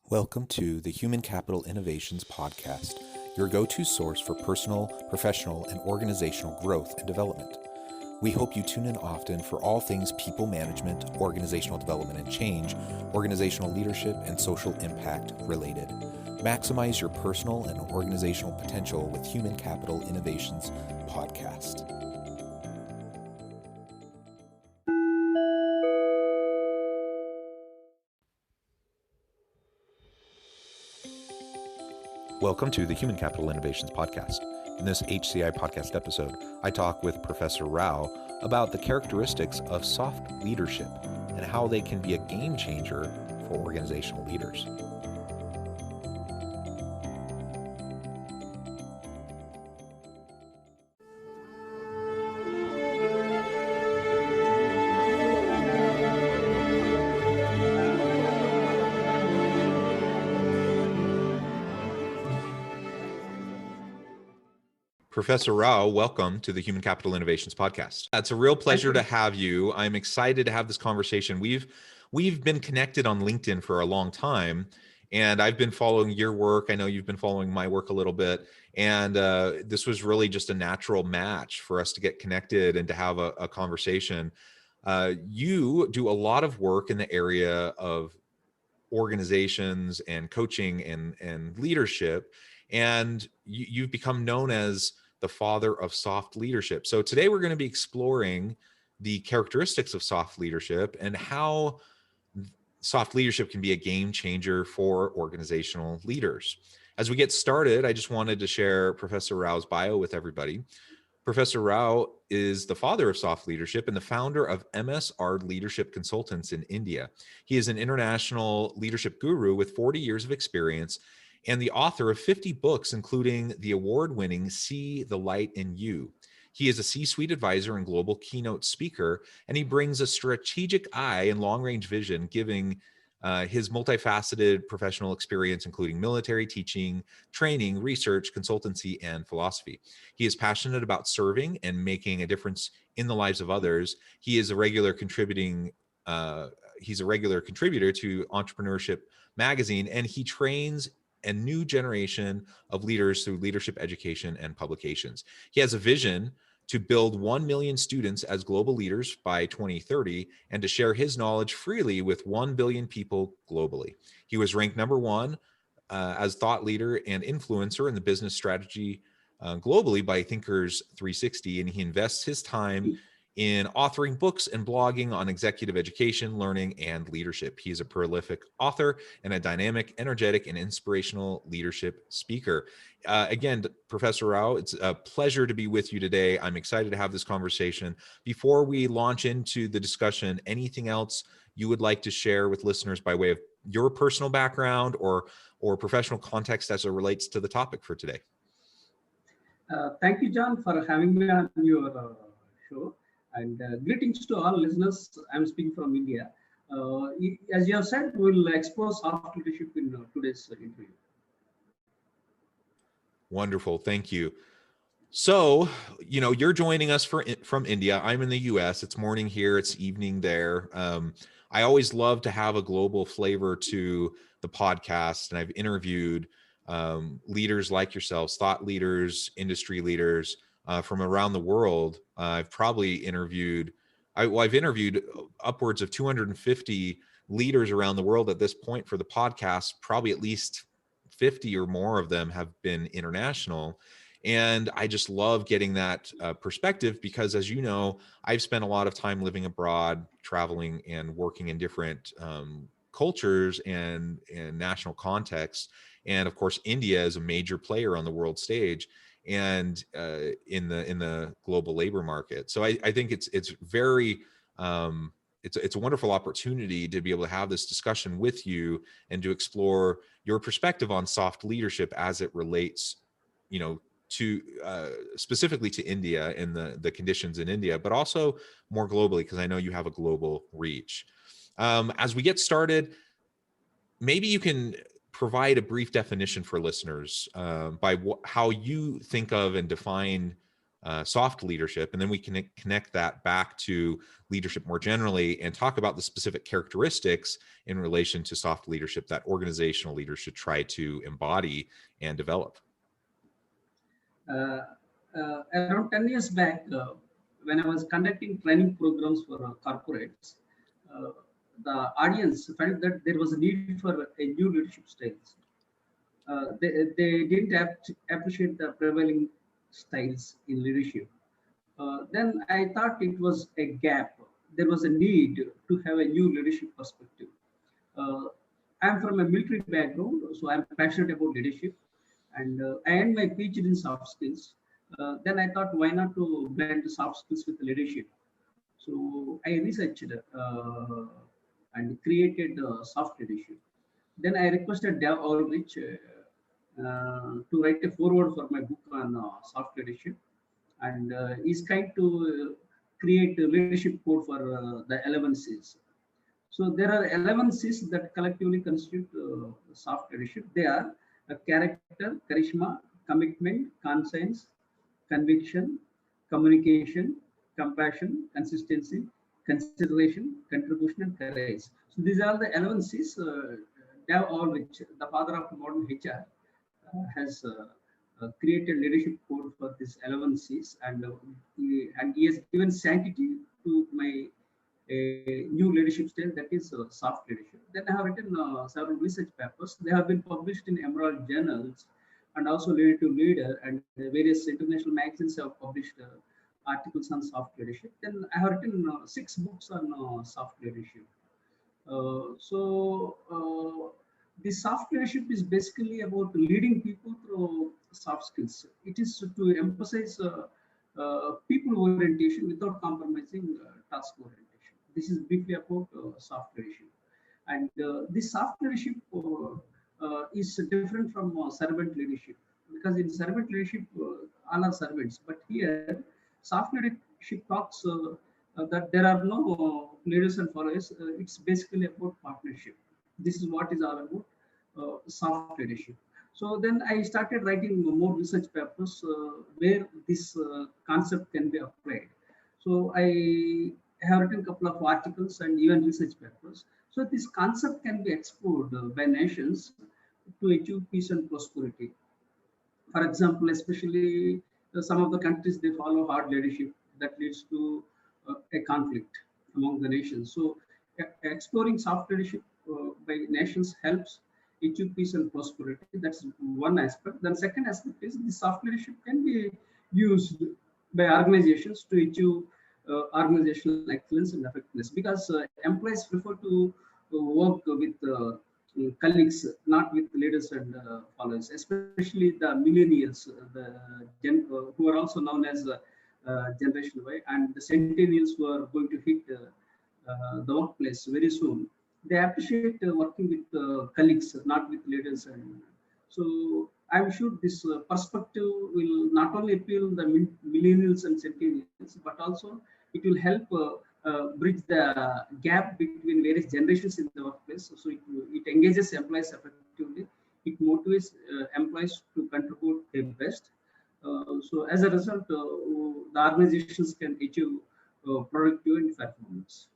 Welcome to the Human Capital Innovations Podcast, your go-to source for personal, professional, and organizational growth and development. We hope you tune in often for all things people management, organizational development and change, organizational leadership, and social impact related. Maximize your personal and organizational potential with Human Capital Innovations Podcast. Welcome to the Human Capital Innovations Podcast. In this HCI podcast episode, I talk with Professor Rao about the characteristics of soft leadership and how they can be a game changer for organizational leaders. Professor Rao, welcome to the Human Capital Innovations Podcast. It's a real pleasure to have you. I'm excited to have this conversation. We've been connected on LinkedIn for a long time, and I've been following your work. I know you've been following my work a little bit, and this was really just a natural match for us to get connected and to have a conversation. You do a lot of work in the area of organizations and coaching and leadership, and you've become known as the father of soft leadership. So today we're going to be exploring the characteristics of soft leadership and how soft leadership can be a game changer for organizational leaders. As we get started, I just wanted to share Professor Rao's bio with everybody. Professor Rao is the father of soft leadership and the founder of MSR Leadership Consultants in India. He is an international leadership guru with 40 years of experience and the author of 50 books, including the award-winning See the Light in You. He is a C-suite advisor and global keynote speaker, and he brings a strategic eye and long-range vision, giving his multifaceted professional experience, including military, teaching, training, research, consultancy, and philosophy. He is passionate about serving and making a difference in the lives of others. He is a regular contributor to Entrepreneurship Magazine, and he trains a new generation of leaders through leadership education and publications. He has a vision to build 1 million students as global leaders by 2030 and to share his knowledge freely with 1 billion people globally. He was ranked #1 as thought leader and influencer in the business strategy globally by Thinkers 360, and he invests his time in authoring books and blogging on executive education, learning, and leadership. He is a prolific author and a dynamic, energetic, and inspirational leadership speaker. Again, Professor Rao, it's a pleasure to be with you today. I'm excited to have this conversation. Before we launch into the discussion, anything else you would like to share with listeners by way of your personal background or professional context as it relates to the topic for today? Thank you, John, for having me on your show. And greetings to all listeners. I'm speaking from India. As you have said, we'll explore soft leadership in today's interview. Wonderful. Thank you. So, you're joining us from India. I'm in the US. It's morning here. It's evening there. I always love to have a global flavor to the podcast. And I've interviewed leaders like yourselves, thought leaders, industry leaders, from around the world. I've probably interviewed, I've interviewed upwards of 250 leaders around the world at this point for the podcast. Probably at least 50 or more of them have been international. And I just love getting that perspective because, as you know, I've spent a lot of time living abroad, traveling and working in different cultures and national contexts. And of course, India is a major player on the world stage and in the global labor market. So I think it's very it's a wonderful opportunity to be able to have this discussion with you and to explore your perspective on soft leadership as it relates, to specifically to India and the conditions in India, but also more globally, because I know you have a global reach. As we get started, maybe you can provide a brief definition for listeners by how you think of and define soft leadership, and then we can connect that back to leadership more generally and talk about the specific characteristics in relation to soft leadership that organizational leaders should try to embody and develop. Around 10 years back, when I was conducting training programs for corporates, uh, the audience felt that there was a need for a new leadership styles. They didn't appreciate the prevailing styles in leadership. Then I thought it was a gap. There was a need to have a new leadership perspective. Uh, I'm from a military background, so I'm passionate about leadership, and I earned my PhD in soft skills. Then I thought, why not to blend soft skills with leadership? So I researched and created soft leadership. Then I requested Dev Ulrich to write a foreword for my book on soft leadership, and he's trying to create a leadership code for the 11 C's. So there are 11 C's that collectively constitute soft leadership. They are character, charisma, commitment, conscience, conviction, communication, compassion, consistency, consideration, contribution, and courage. So these are the 11 C's. Dave Ulrich, the father of modern HR, has created leadership code for this 11 C's, and he has given sanctity to my new leadership style, that is soft leadership. Then I have written several research papers. They have been published in Emerald journals and also Leader to Leader, and various international magazines have published articles on soft leadership. Then I have written 6 books on soft leadership. The soft leadership is basically about leading people through soft skills. It is to emphasize people orientation without compromising task orientation. This is briefly about soft leadership. And this soft leadership is different from servant leadership, because in servant leadership, all are servants. But here, soft leadership talks that there are no leaders and followers. It's basically about partnership. This is what is all about soft leadership. So then I started writing more research papers where this concept can be applied. So I have written a couple of articles and even research papers. So this concept can be explored by nations to achieve peace and prosperity. For example, especially some of the countries, they follow hard leadership that leads to a conflict among the nations. So exploring soft leadership by nations helps achieve peace and prosperity. That's one aspect. Then second aspect is the soft leadership can be used by organizations to achieve organizational excellence and effectiveness, because employees prefer to work with colleagues, not with leaders and followers, especially the millennials, who are also known as Generation Y, and the centennials who are going to hit the workplace very soon. They appreciate working with colleagues, not with leaders. And so I'm sure this perspective will not only appeal the millennials and centennials, but also it will help bridge the gap between various generations in the workplace. So it engages employees effectively. It motivates employees to contribute their best. So as a result, the organizations can achieve productivity and performance.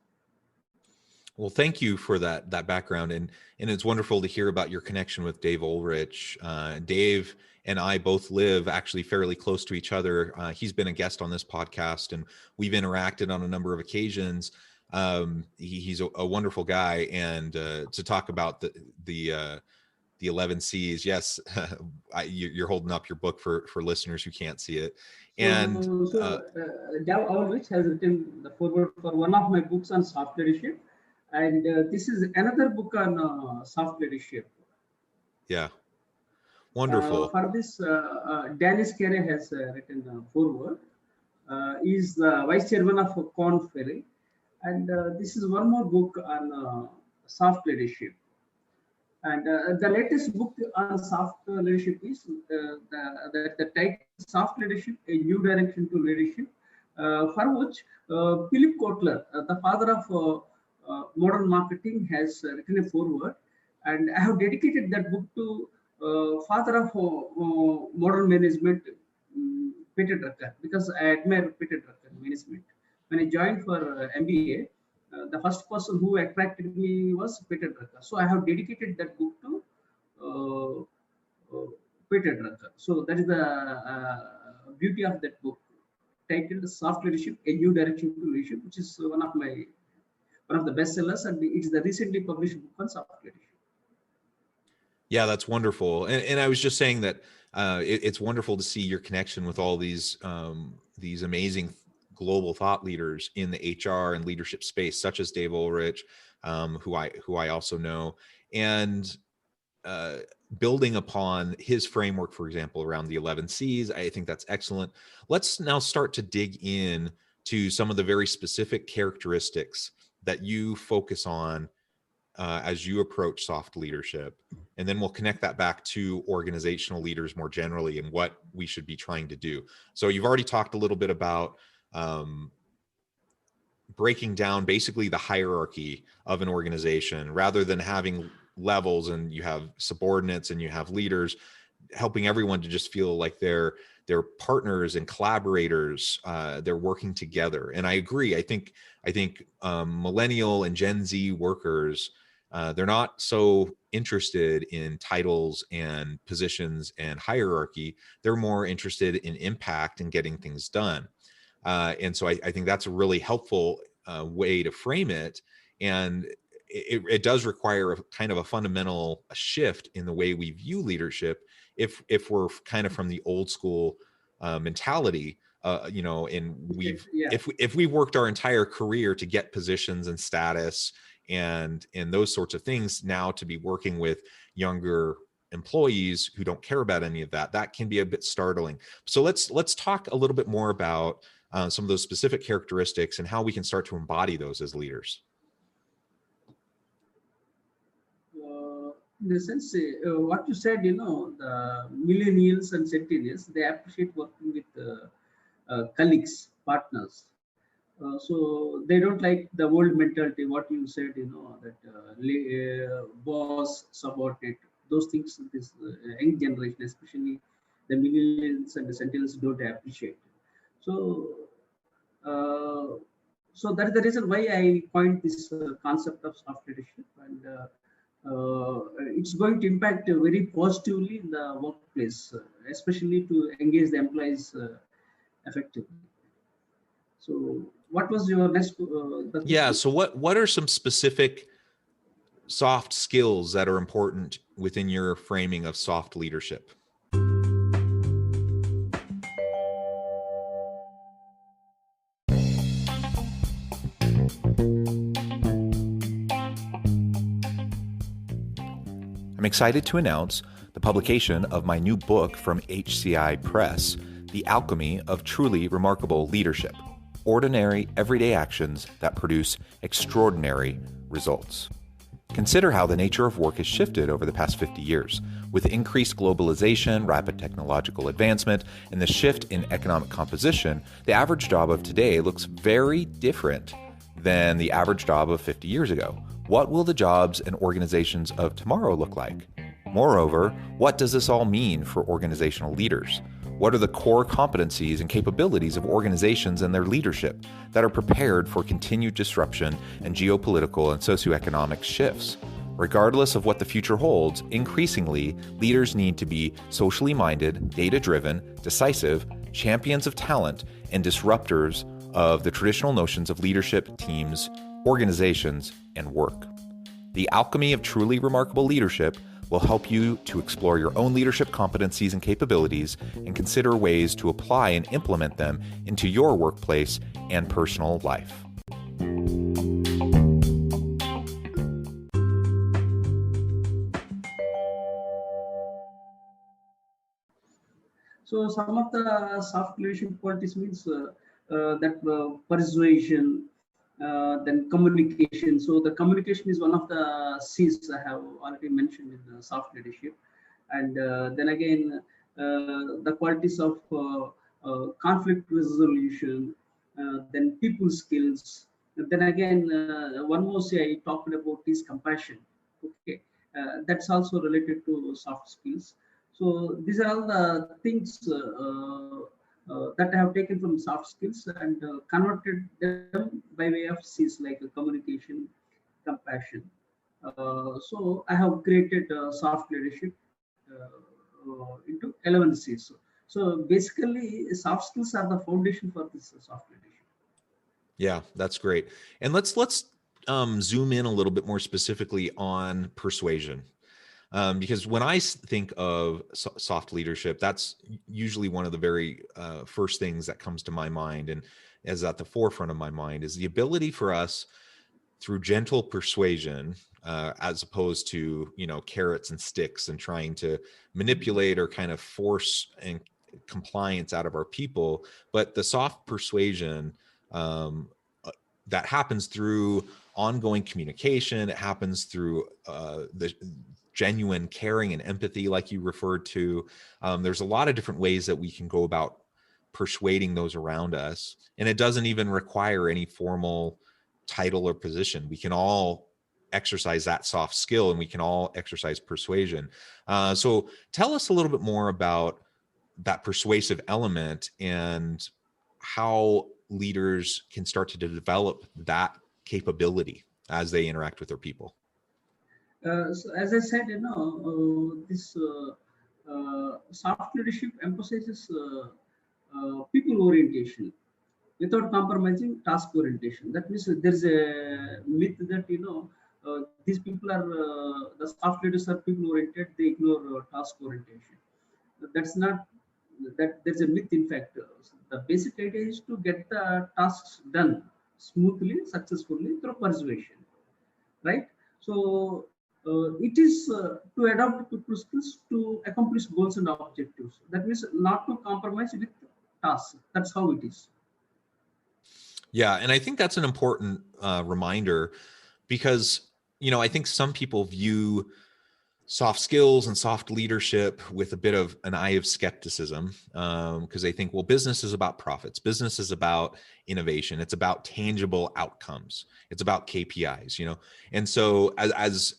Well, thank you for that background, and it's wonderful to hear about your connection with Dave Ulrich. Dave and I both live actually fairly close to each other. He's been a guest on this podcast, and we've interacted on a number of occasions. He's a wonderful guy, and to talk about the 11 C's, yes, you're holding up your book for listeners who can't see it. And Dave Ulrich has written the foreword for one of my books on soft leadership. And this is another book on soft leadership. Yeah, wonderful. For this, Dennis Carey has written a foreword. He's the vice chairman of Corn Ferry. And this is one more book on soft leadership. And the latest book on soft leadership is the title Soft Leadership, A New Direction to Leadership, for which Philip Kotler, the father of modern marketing, has written a foreword, and I have dedicated that book to father of modern management, Peter Drucker, because I admire Peter Drucker management. When I joined for MBA, the first person who attracted me was Peter Drucker. So I have dedicated that book to Peter Drucker. So that is the beauty of that book, titled "Soft Leadership: A New Direction to Leadership," which is one of the bestsellers, and it's the recently published book on soft leadership. Yeah, that's wonderful. And I was just saying that it's wonderful to see your connection with all these amazing global thought leaders in the HR and leadership space, such as Dave Ulrich, who I also know, and uh, building upon his framework, for example, around the 11 C's. I think that's excellent. Let's now start to dig in to some of the very specific characteristics that you focus on as you approach soft leadership. And then we'll connect that back to organizational leaders more generally and what we should be trying to do. So you've already talked a little bit about breaking down basically the hierarchy of an organization rather than having levels and you have subordinates and you have leaders, helping everyone to just feel like they're partners and collaborators. They're working together. And I agree. I think millennial and Gen Z workers, they're not so interested in titles and positions and hierarchy. They're more interested in impact and getting things done. And so I think that's a really helpful way to frame it. And it does require a kind of a fundamental shift in the way we view leadership if we're kind of from the old school mentality, and if we worked our entire career to get positions and status and those sorts of things, now to be working with younger employees who don't care about any of that can be a bit startling. So let's talk a little bit more about some of those specific characteristics and how we can start to embody those as leaders. In the sense, what you said, the millennials and centennials, they appreciate working with colleagues, partners. So they don't like the old mentality, what you said, that boss, subordinate, those things, this young generation, especially the millennials and the centennials, don't appreciate. So, uh, so that is the reason why I coined this concept of soft leadership, and it's going to impact very positively in the workplace, especially to engage the employees effectively. So, what was your next? Yeah. So, what are some specific soft skills that are important within your framing of soft leadership? I'm excited to announce the publication of my new book from HCI Press, The Alchemy of Truly Remarkable Leadership: Ordinary, Everyday Actions That Produce Extraordinary Results. Consider how the nature of work has shifted over the past 50 years. With increased globalization, rapid technological advancement, and the shift in economic composition, the average job of today looks very different than the average job of 50 years ago. What will the jobs and organizations of tomorrow look like? Moreover, what does this all mean for organizational leaders? What are the core competencies and capabilities of organizations and their leadership that are prepared for continued disruption and geopolitical and socioeconomic shifts? Regardless of what the future holds, increasingly, leaders need to be socially minded, data-driven, decisive, champions of talent, and disruptors of the traditional notions of leadership, teams, organizations, and work. The Alchemy of Truly Remarkable Leadership will help you to explore your own leadership competencies and capabilities and consider ways to apply and implement them into your workplace and personal life. So some of the soft leadership qualities means that persuasion, then communication. So the communication is one of the C's I have already mentioned in the soft leadership, and then again the qualities of conflict resolution, then people skills. And then again, one more say I talked about is compassion. Okay, that's also related to soft skills. So these are all the things that I have taken from soft skills and converted them by way of C's like communication, compassion. So I have created soft leadership into 11 C's. So basically, soft skills are the foundation for this soft leadership. Yeah, that's great. And let's zoom in a little bit more specifically on persuasion. Because when I think of soft leadership, that's usually one of the very first things that comes to my mind and is at the forefront of my mind is the ability for us through gentle persuasion, as opposed to, carrots and sticks and trying to manipulate or kind of force and compliance out of our people, but the soft persuasion, um, that happens through ongoing communication. It happens through the genuine caring and empathy, like you referred to. There's a lot of different ways that we can go about persuading those around us, and it doesn't even require any formal title or position. We can all exercise that soft skill, and we can all exercise persuasion. So tell us a little bit more about that persuasive element and how leaders can start to develop that capability as they interact with their people. So as I said, this soft leadership emphasizes people orientation without compromising task orientation. That means there's a myth that these people are the soft leaders are people oriented. They ignore task orientation. That's not that. There's a myth. In fact, the basic idea is to get the tasks done smoothly, successfully through persuasion, right? So it is to adopt people skills to accomplish goals and objectives. That means not to compromise with tasks. That's how it is. Yeah, and I think that's an important reminder because, I think some people view soft skills and soft leadership with a bit of an eye of skepticism, because they think, well, business is about profits, business is about innovation, it's about tangible outcomes, it's about KPIs, and so as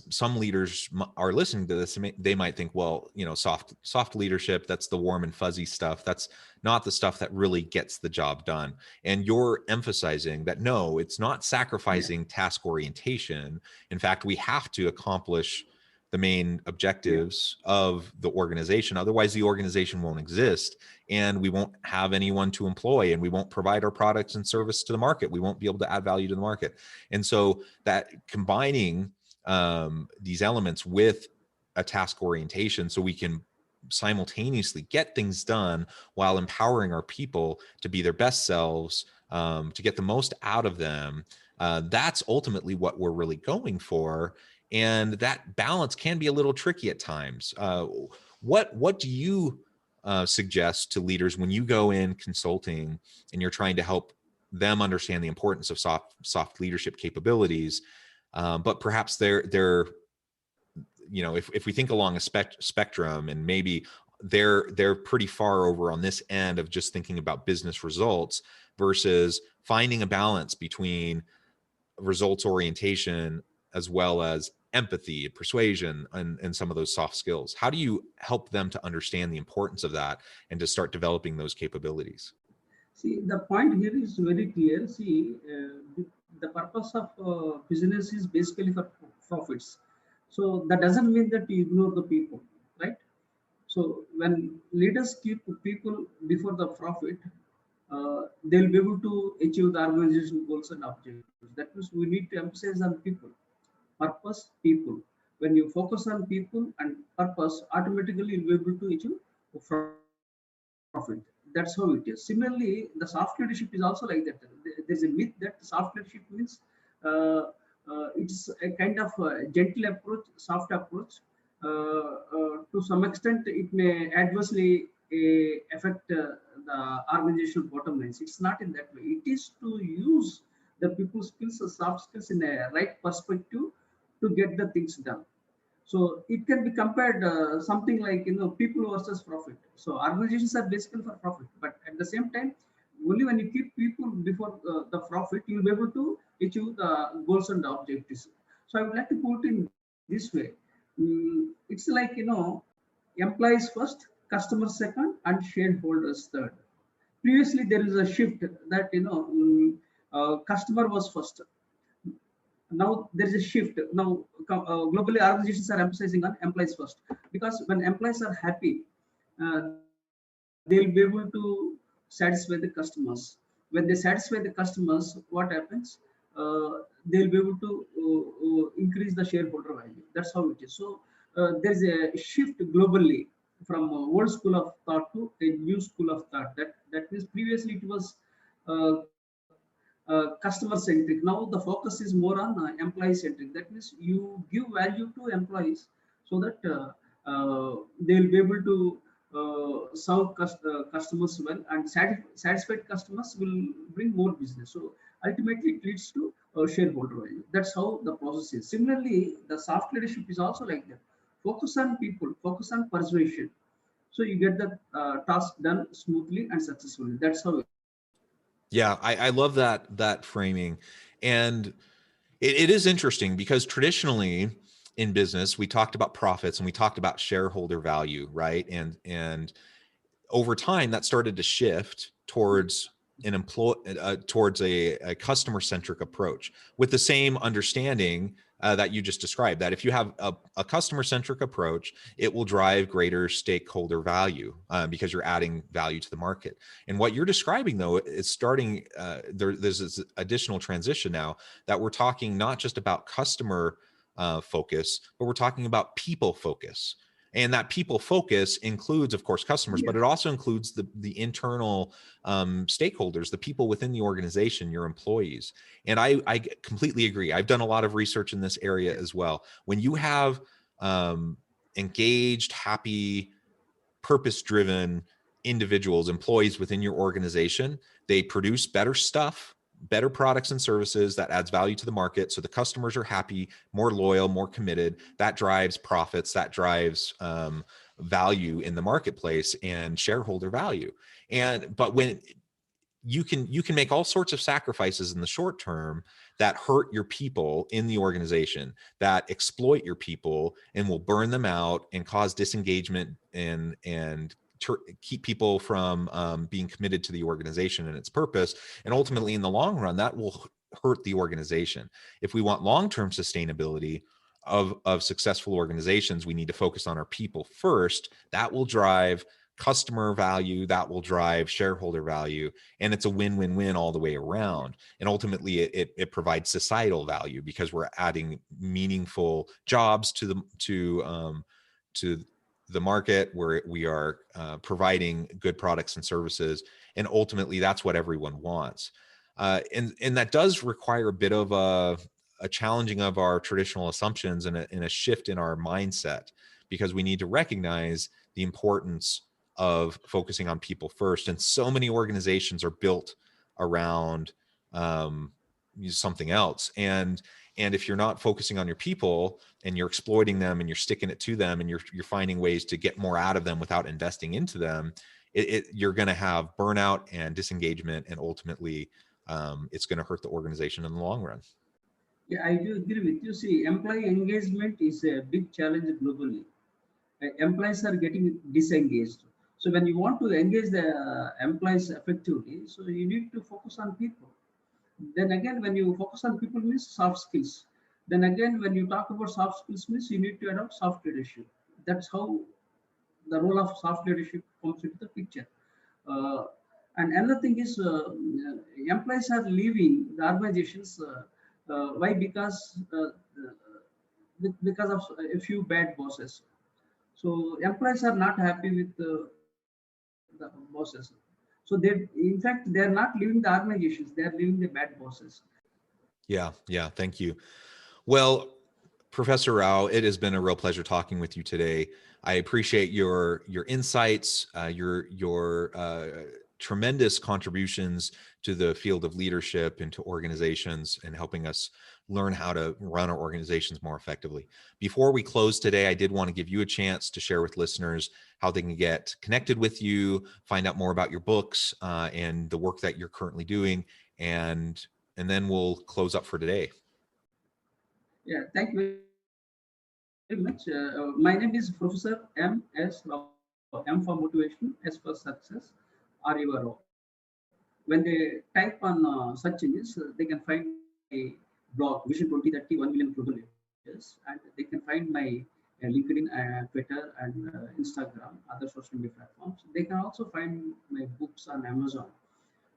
some leaders are listening to this, they might think, well, soft leadership, that's the warm and fuzzy stuff, that's not the stuff that really gets the job done. And you're emphasizing that no, it's not sacrificing task orientation. In fact, we have to accomplish the main objectives of the organization. Otherwise, the organization won't exist, and we won't have anyone to employ, and we won't provide our products and service to the market. We won't be able to add value to the market. And so that combining these elements with a task orientation, so we can simultaneously get things done while empowering our people to be their best selves, to get the most out of them. That's ultimately what we're really going for. And that balance can be a little tricky at times. What do you suggest to leaders when you go in consulting and you're trying to help them understand the importance of soft leadership capabilities, but perhaps they're if we think along a spectrum, and maybe they're pretty far over on this end of just thinking about business results versus finding a balance between results orientation as well as empathy, persuasion, and some of those soft skills. How do you help them to understand the importance of that and to start developing those capabilities? See, the point here is very clear. See, the purpose of business is basically for profits. So that doesn't mean that you ignore the people, right? So when leaders keep people before the profit, they'll be able to achieve the organization goals and objectives. That means we need to emphasize on people, purpose, people. When you focus on people and purpose, automatically you'll be able to achieve profit. That's how it is. Similarly, the soft leadership is also like that. There's a myth that soft leadership means it's a kind of gentle approach, soft approach. To some extent, it may adversely affect the organizational bottom lines. It's not in that way. It is to use the people skills, soft skills in a right perspective to get the things done. So it can be compared something like people versus profit. So organizations are basically for profit, but at the same time, only when you keep people before the profit, you'll be able to achieve the goals and objectives. So I would like to put it in this way: it's like employees first, customers second, and shareholders third. previously there is a shift that customer was first. Now there is a shift. Now globally organizations are emphasizing on employees first, because when employees are happy, they'll be able to satisfy the customers. When they satisfy the customers, what happens? They'll be able to increase the shareholder value. That's how it is. So there's a shift globally from old school of thought to a new school of thought. That means previously it was uh, customer centric. Now the focus is more on employee centric. That means you give value to employees so that they'll be able to serve customers well, and satisfied customers will bring more business. So ultimately it leads to shareholder value. That's how the process is. Similarly, the soft leadership is also like that. Focus on people, focus on persuasion, so you get the task done smoothly and successfully. That's how it is. Yeah, I love that framing. And it is interesting because traditionally in business, we talked about profits and we talked about shareholder value, right? And over time that started to shift towards towards a customer centric approach, with the same understanding that you just described, that if you have a customer centric approach, it will drive greater stakeholder value because you're adding value to the market. And what you're describing though is starting there's this additional transition now, that we're talking not just about customer focus, but we're talking about people focus. And that people focus includes, of course, customers, but it also includes the internal stakeholders, the people within the organization, your employees. And I completely agree. I've done a lot of research in this area as well. When you have engaged, happy, purpose-driven individuals, employees within your organization, they produce better stuff, better products and services that adds value to the market. So the customers are happy, more loyal, more committed. That drives profits, that drives value in the marketplace and shareholder value. But when you can make all sorts of sacrifices in the short term that hurt your people in the organization, that exploit your people and will burn them out and cause disengagement and keep people from being committed to the organization and its purpose. And ultimately in the long run, that will hurt the organization. If we want long-term sustainability of successful organizations, we need to focus on our people first. That will drive customer value, that will drive shareholder value, and it's a win-win-win all the way around. And ultimately it provides societal value because we're adding meaningful jobs to the market, where we are providing good products and services, and ultimately that's what everyone wants. And that does require a bit of a challenging of our traditional assumptions and a shift in our mindset, because we need to recognize the importance of focusing on people first. And so many organizations are built around something else. And if you're not focusing on your people and you're exploiting them and you're sticking it to them and you're finding ways to get more out of them without investing into them, you're going to have burnout and disengagement, and ultimately it's going to hurt the organization in the long run. Yeah, I do agree with you. See, employee engagement is a big challenge globally. Employees are getting disengaged. So when you want to engage the employees effectively, so you need to focus on people. Then again, when you focus on people means soft skills. Then again, when you talk about soft skills means you need to adopt soft leadership. That's how the role of soft leadership comes into the picture. Uh, and another thing is employees are leaving the organizations. Why? Because of a few bad bosses. So employees are not happy with the bosses. So in fact, they are not leaving the organizations; they are leaving the bad bosses. Yeah, thank you. Well, Professor Rao, it has been a real pleasure talking with you today. I appreciate your insights, your tremendous contributions to the field of leadership and to organizations, and helping us learn how to run our organizations more effectively. Before we close today, I did want to give you a chance to share with listeners how they can get connected with you, find out more about your books and the work that you're currently doing, and then we'll close up for today. Yeah, thank you very much. My name is Professor M.S. Rao. M for motivation, S for success, R. Rao. when they type on search engines, they can find a blog, Vision 2030, 1 million global leaders, and they can find my LinkedIn, Twitter, and Instagram, other social media platforms. They can also find my books on Amazon.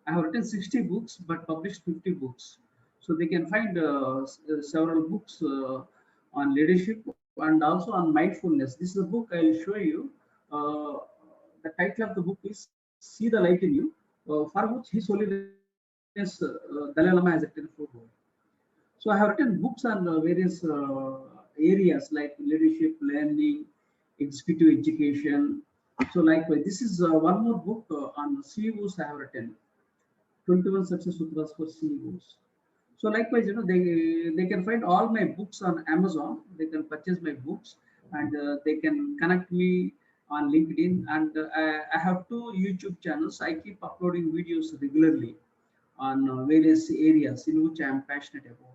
I have written 60 books, but published 50 books. So they can find several books on leadership and also on mindfulness. This is a book I'll show you. Uh, the title of the book is See the Light in You, for which His Holiness Dalai Lama has written a foreword. So I have written books on various areas like leadership, learning, executive education. So likewise, this is one more book on CEOs I have written. 21 Success Sutras for CEOs. So likewise, they can find all my books on Amazon. They can purchase my books, and they can connect me on LinkedIn. And I have two YouTube channels. I keep uploading videos regularly on various areas in which I am passionate about.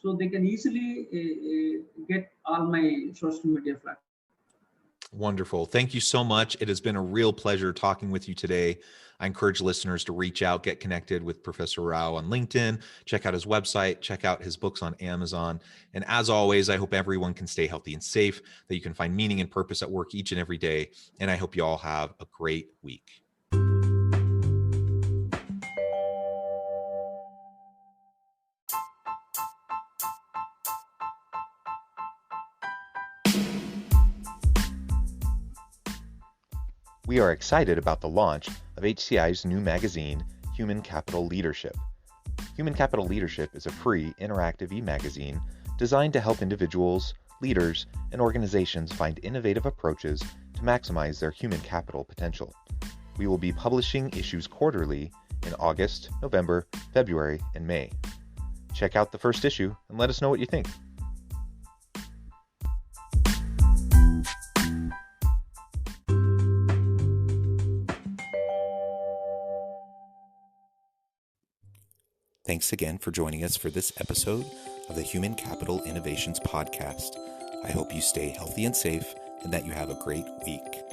So they can easily get all my social media platforms. Wonderful. Thank you so much. It has been a real pleasure talking with you today. I encourage listeners to reach out, get connected with Professor Rao on LinkedIn, check out his website, check out his books on Amazon. And as always, I hope everyone can stay healthy and safe, that you can find meaning and purpose at work each and every day. And I hope you all have a great week. We are excited about the launch of HCI's new magazine, Human Capital Leadership. Human Capital Leadership is a free, interactive e-magazine designed to help individuals, leaders, and organizations find innovative approaches to maximize their human capital potential. We will be publishing issues quarterly in August, November, February, and May. Check out the first issue and let us know what you think. Thanks again for joining us for this episode of the Human Capital Innovations Podcast. I hope you stay healthy and safe and that you have a great week.